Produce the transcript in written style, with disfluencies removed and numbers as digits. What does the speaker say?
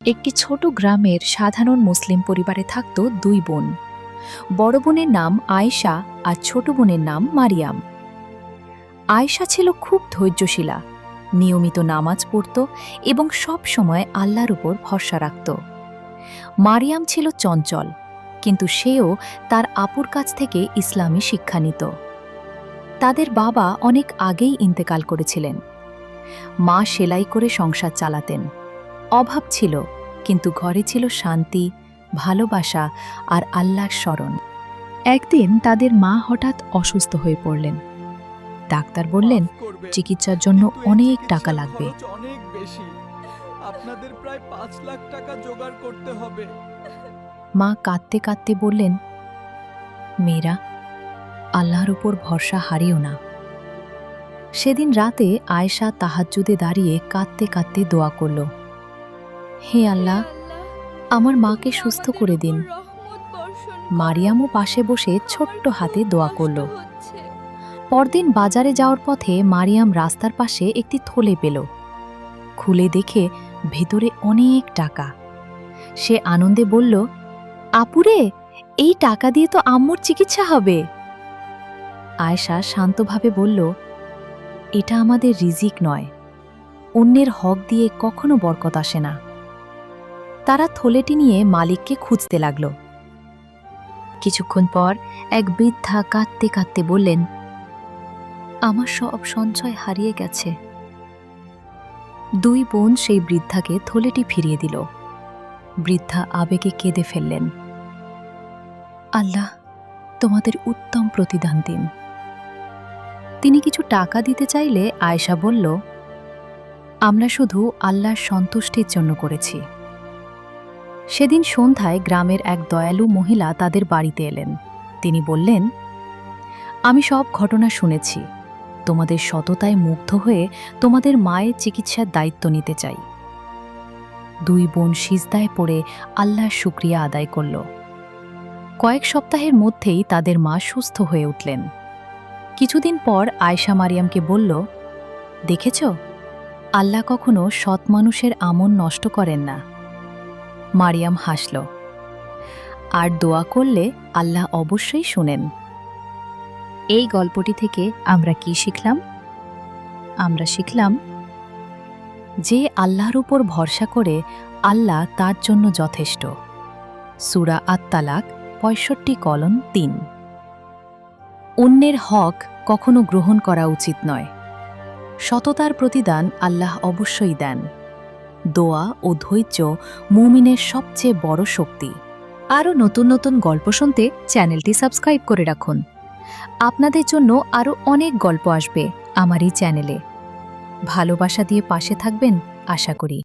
একটি ছোট গ্রামের সাধারণ মুসলিম পরিবারে থাকত দুই বোন। বড় বোনের নাম আয়েশা আর ছোট বোনের নাম মারিয়াম। আয়েশা ছিল খুব ধৈর্যশীলা, নিয়মিত নামাজ পড়ত এবং সব সময় আল্লাহর উপর ভরসা রাখত। মারিয়াম ছিল চঞ্চল, কিন্তু সেও তার আপুর কাছ থেকে ইসলামী শিক্ষা নিত। তাদের বাবা অনেক আগেই ইন্তেকাল করেছিলেন। মা সেলাই করে সংসার চালাতেন। অভাব ছিল, কিন্তু ঘরে ছিল শান্তি, ভালোবাসা আর আল্লাহর স্মরণ। একদিন তাদের মা হঠাৎ অসুস্থ হয়ে পড়লেন। ডাক্তার বললেন চিকিৎসার জন্য অনেক টাকা লাগবে। অনেক বেশি, আপনাদের প্রায় 5 লাখ টাকা জোগাড় করতে হবে। মা কাঁদতে কাঁদতে বললেন, মেয়েরা, আল্লাহর উপর ভরসা হারিও না। সেদিন রাতে আয়েশা তাহাজ্জুদে দাঁড়িয়ে কাঁদতে কাঁদতে দোয়া করল, হে আল্লাহ, আমার মাকে সুস্থ করে দিন। মারিয়ামও পাশে বসে ছোট্ট হাতে দোয়া করল। পরদিন বাজারে যাওয়ার পথে মারিয়াম রাস্তার পাশে একটি থলে পেল। খুলে দেখে ভেতরে অনেক টাকা। সে আনন্দে বলল, আপুরে, এই টাকা দিয়ে তো আম্মুর চিকিৎসা হবে। আয়েশা শান্তভাবে বলল, এটা আমাদের রিজিক নয়, অন্যের হক দিয়ে কখনো বরকত আসে না। তারা থলেটি নিয়ে মালিককে খুঁজতে লাগল। কিছুক্ষণ পর এক বৃদ্ধা কাঁদতে কাঁদতে বললেন, আমার সব সঞ্চয় হারিয়ে গেছে। দুই বোন সেই বৃদ্ধাকে থলেটি ফিরিয়ে দিল। বৃদ্ধা আবেগে কেঁদে ফেললেন, আল্লাহ তোমাদের উত্তম প্রতিদান দিন। তিনি কিছু টাকা দিতে চাইলে আয়েশা বলল, আমরা শুধু আল্লাহর সন্তুষ্টির জন্য করেছি। সেদিন সন্ধ্যায় গ্রামের এক দয়ালু মহিলা তাদের বাড়িতে এলেন। তিনি বললেন, আমি সব ঘটনা শুনেছি। তোমাদের সততায় মুগ্ধ হয়ে তোমাদের মায়ের চিকিৎসার দায়িত্ব নিতে চাই। দুই বোন সিজদায় পড়ে আল্লাহর শুকরিয়া আদায় করল। কয়েক সপ্তাহের মধ্যেই তাদের মা সুস্থ হয়ে উঠলেন। কিছুদিন পর আয়েশা মারিয়ামকে বলল, দেখেছ, আল্লাহ কখনো সৎ মানুষের আমল নষ্ট করেন না। মারিয়াম হাসল, আর দোয়া করলে আল্লাহ অবশ্যই শুনেন। এই গল্পটি থেকে আমরা কি শিখলাম? আমরা শিখলাম যে আল্লাহর উপর ভরসা করে আল্লাহ তার জন্য যথেষ্ট। সূরা আত-তালাক 65:3। অন্যের হক কখনো গ্রহণ করা উচিত নয়। সততার প্রতিদান আল্লাহ অবশ্যই দেন। দোয়া ও ধৈর্য মুমিনের সবচেয়ে বড় শক্তি। আরও নতুন নতুন গল্প শুনতে চ্যানেলটি সাবস্ক্রাইব করে রাখুন। আপনাদের জন্য আরও অনেক গল্প আসবে আমার এই চ্যানেলে। ভালোবাসা দিয়ে পাশে থাকবেন আশা করি।